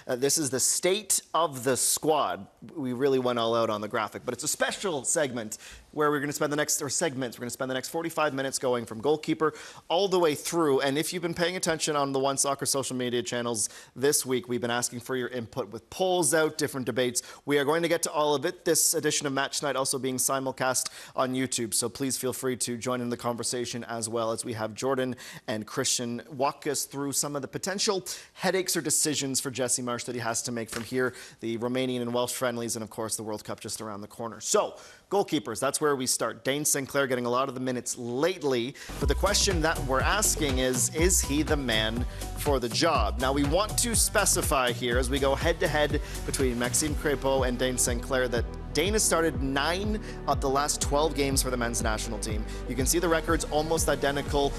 This is the state of the squad. We really went all out on the graphic, but it's a special segment where we're going to spend the next, or segments, we're going to spend the next 45 minutes going from goalkeeper all the way through. And if you've been paying attention on the One Soccer social media channels this week, we've been asking for your input with polls out, different debates. We are going to get to all of it. This edition of Match Night also being simulcast on YouTube, so please feel free to join in the conversation as well as we have Jordan and Christian walk us through some of the potential headaches or decisions for Jesse Marsch that he has to make from here, the Romanian and Welsh friendlies, and of course the World Cup just around the corner. So, goalkeepers, that's where we start. Dayne St getting a lot of the minutes lately, but the question that we're asking is he the man for the job? Now, we want to specify here as we go head-to-head between Maxime Crepeau and Dayne St that Dayne has started 9 of the last 12 games for the men's national team. You can see the records almost identical.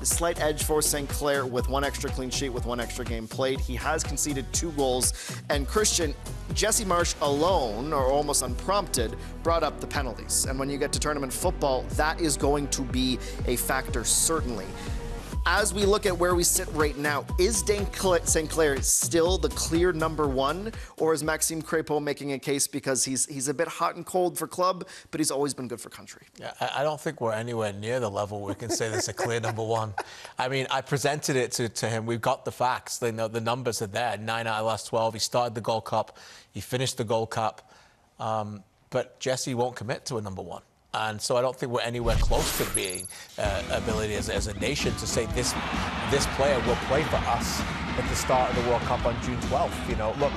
Slight edge for St. Clair with 1 extra clean sheet with 1 extra game played. He has conceded 2 goals. And Christian, Jesse Marsch alone, or almost unprompted, brought up the penalties. And when you get to tournament football, that is going to be a factor, certainly. As we look at where we sit right now, is Dayne St still the clear number 1, or is Maxime Crepeau making a case because he's a bit hot and cold for club, but he's always been good for country? Yeah, I don't think we're anywhere near the level where we can say there's a clear number 1. I mean, I presented it to him. We've got the facts. The numbers are there. 9 out of the last 12. He started the Gold Cup. He finished the Gold Cup. But Jesse won't commit to a number 1. And so I don't think we're anywhere close to being ability as a nation to say this player will play for us at the start of the World Cup on June 12th. You know, look,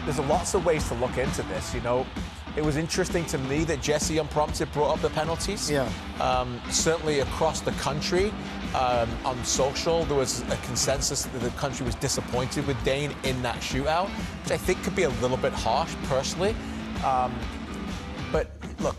there's lots of ways to look into this. You know, it was interesting to me that Jesse unprompted brought up the penalties. Yeah. Certainly across the country, on social, there was a consensus that the country was disappointed with Dayne in that shootout, which I think could be a little bit harsh, personally. But look,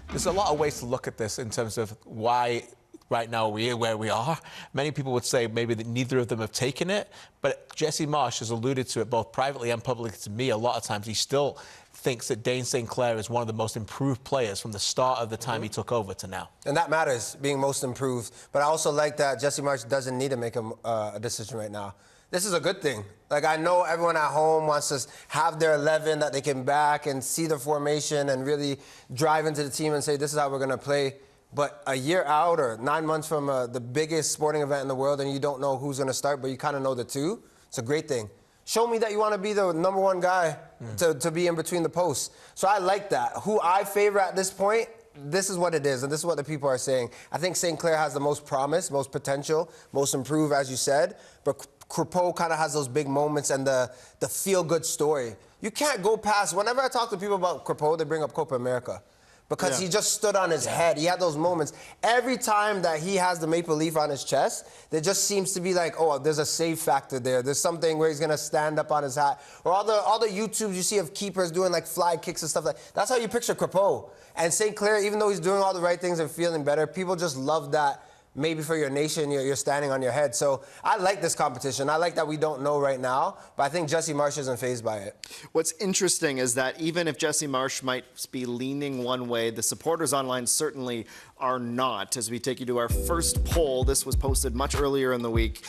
there's a lot of ways to look at this in terms of why right now we're where we are. Many people would say maybe that neither of them have taken it, but Jesse Marsch has alluded to it both privately and publicly to me a lot of times. He still thinks that Dayne St is one of the most improved players from the start of the time he took over to now. And that matters, being most improved. But I also like that Jesse Marsch doesn't need to make a decision right now. This is a good thing. Like, I know everyone at home wants to have their 11 that they can back and see the formation and really drive into the team and say, this is how we're going to play. But a year out or 9 months from the biggest sporting event in the world and you don't know who's going to start, but you kind of know the two, it's a great thing. Show me that you want to be the number 1 guy to be in between the posts. So I like that. Who I favor at this point, this is what it is, and this is what the people are saying. I think St. Clair has the most promise, most potential, most improved, as you said, but Crepeau kind of has those big moments and the feel-good story. You can't go past, whenever I talk to people about Crepeau, they bring up Copa America. Because he just stood on his head. He had those moments. Every time that he has the maple leaf on his chest, there just seems to be like, oh, there's a save factor there. There's something where he's going to stand up on his hat. Or all the YouTubes you see of keepers doing like fly kicks and stuff like that. That's how you picture Crepeau. And St. Clair, even though he's doing all the right things and feeling better, people just love that. Maybe for your nation, you're standing on your head. So I like this competition. I like that we don't know right now, but I think Jesse Marsch isn't fazed by it. What's interesting is that even if Jesse Marsch might be leaning one way, the supporters online certainly are not. As we take you to our first poll, this was posted much earlier in the week.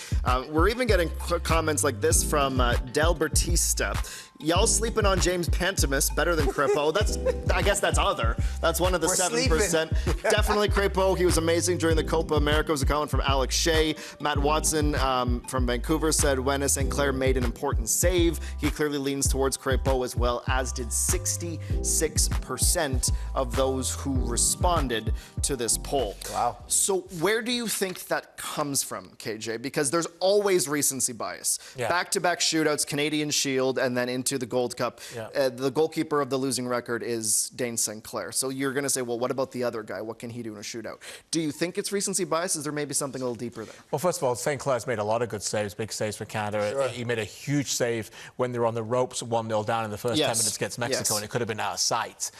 We're even getting comments like this from Del Bertista. Y'all sleeping on James Pantemis better than Crepeau. I guess that's other. That's one of the 7%. Definitely Crepeau. He was amazing during the Copa America. Was a comment from Alex Shea. Matt Watson from Vancouver said when St. Clair made an important save, he clearly leans towards Crepeau, as well as did 66% of those who responded to this poll. Wow. So where do you think that comes from, KJ? Because there's always recency bias. Yeah. Back-to-back shootouts, Canadian Shield, and then into the Gold Cup. Yeah. The goalkeeper of the losing record is Dayne St. So you're going to say, well, what about the other guy? What can he do in a shootout? Do you think it's recency bias? Is there maybe something a little deeper there? Well, first of all, St. Clair's made a lot of good saves, big saves for Canada. Sure. He made a huge save when they were on the ropes 1-0 down in the first 10 minutes against Mexico, and it could have been out of sight.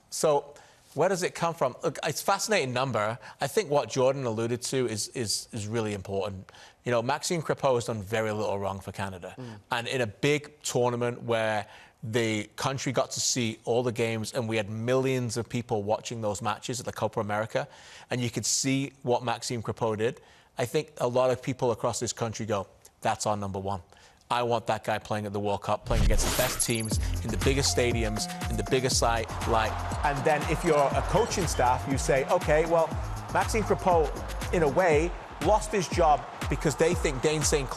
So where does it come from? Look, it's a fascinating number. I think what Jordan alluded to is really important. You know, Maxime Crepeau has done very little wrong for Canada. And in a big tournament where the country got to see all the games and we had millions of people watching those matches at the Copa America, and you could see what Maxime Crepeau did, I think a lot of people across this country go, that's our number 1. I want that guy playing at the World Cup, playing against the best teams in the biggest stadiums, in the biggest site. And then if you're a coaching staff, you say, okay, well, Maxime Crepeau, in a way, lost his job because they think Dayne St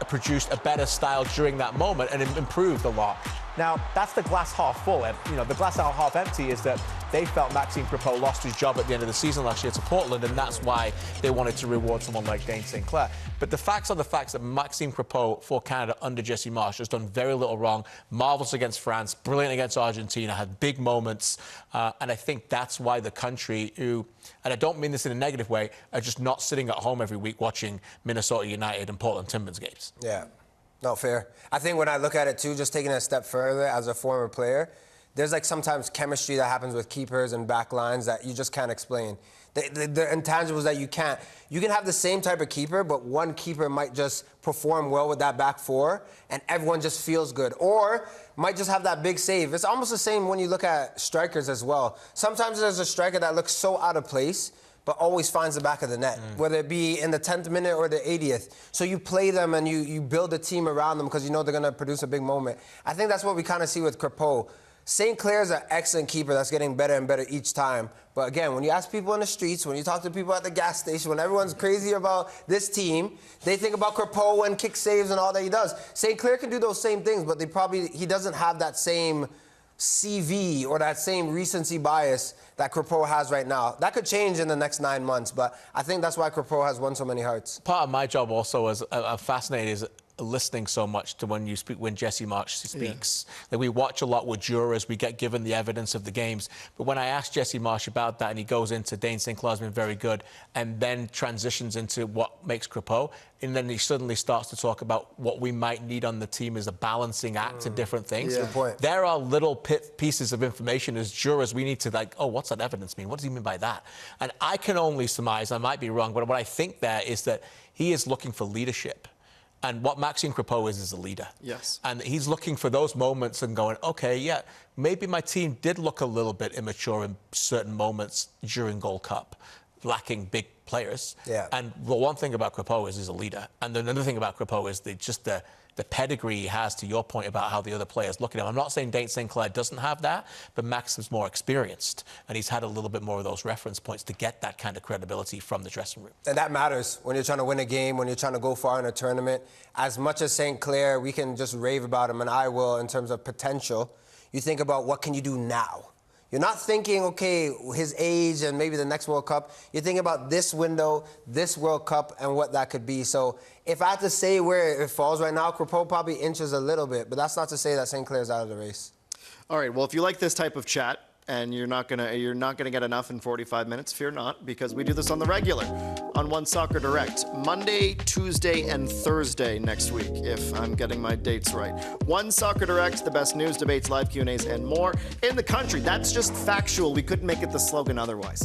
produced a better style during that moment and improved a lot. Now, that's the glass half full. And, the glass half empty is that they felt Maxime Crepeau lost his job at the end of the season last year to Portland, and that's why they wanted to reward someone like Dayne St. But the facts are the facts that Maxime Crepeau for Canada under Jesse Marsch has done very little wrong. Marvelous against France, brilliant against Argentina, had big moments. And I think that's why the country who, and I don't mean this in a negative way, are just not sitting at home every week watching Minnesota United and Portland Timbers games. Yeah. No, fair. I think when I look at it, too, just taking it a step further as a former player, there's sometimes chemistry that happens with keepers and back lines that you just can't explain. The intangibles that you can't. You can have the same type of keeper, but one keeper might just perform well with that back four, and everyone just feels good. Or might just have that big save. It's almost the same when you look at strikers as well. Sometimes there's a striker that looks so out of place, but always finds the back of the net, whether it be in the 10th minute or the 80th. So you play them and you build a team around them because you know they're going to produce a big moment. I think that's what we kind of see with Crepeau. St. Clair's an excellent keeper that's getting better and better each time. But again, when you ask people in the streets, when you talk to people at the gas station, when everyone's crazy about this team, they think about Crepeau and kick saves and all that he does. St. Clair can do those same things, but he doesn't have that same CV or that same recency bias that Crepeau has right now. That could change in the next 9 months, but I think that's why Crepeau has won so many hearts. Part of my job also as I'm fascinated is listening so much to when Jesse Marsch speaks. Like, we watch a lot with jurors, we get given the evidence of the games. But when I ask Jesse Marsch about that and he goes into Dayne St. Clair's been very good and then transitions into what makes Crepeau, and then he suddenly starts to talk about what we might need on the team as a balancing act of different things. Good point. There are little pieces of information as jurors we need to oh, what's that evidence mean? What does he mean by that? And I can only surmise, I might be wrong, but what I think there is that he is looking for leadership. And what Maxime Crepeau is a leader. Yes. And he's looking for those moments and going, okay, yeah, maybe my team did look a little bit immature in certain moments during Gold Cup, lacking big players. Yeah. And the one thing about Crepeau is he's a leader. And another thing about Crepeau is the pedigree he has, to your point about how the other players look at him. I'm not saying Dayne St. Clair doesn't have that, but Max is more experienced, and he's had a little bit more of those reference points to get that kind of credibility from the dressing room. And that matters when you're trying to win a game, when you're trying to go far in a tournament. As much as St. Clair, we can just rave about him, and I will, in terms of potential, you think about what can you do now? You're not thinking, okay, his age and maybe the next World Cup. You're thinking about this window, this World Cup, and what that could be. So if I had to say where it falls right now, Crepeau probably inches a little bit, but that's not to say that St. Clair's out of the race. All right, well, if you like this type of chat and you're not gonna get enough in 45 minutes, fear not, because we do this on the regular on One Soccer Direct, Monday, Tuesday, and Thursday next week, if I'm getting my dates right. One Soccer Direct, the best news, debates, live Q&As, and more in the country. That's just factual. We couldn't make it the slogan otherwise.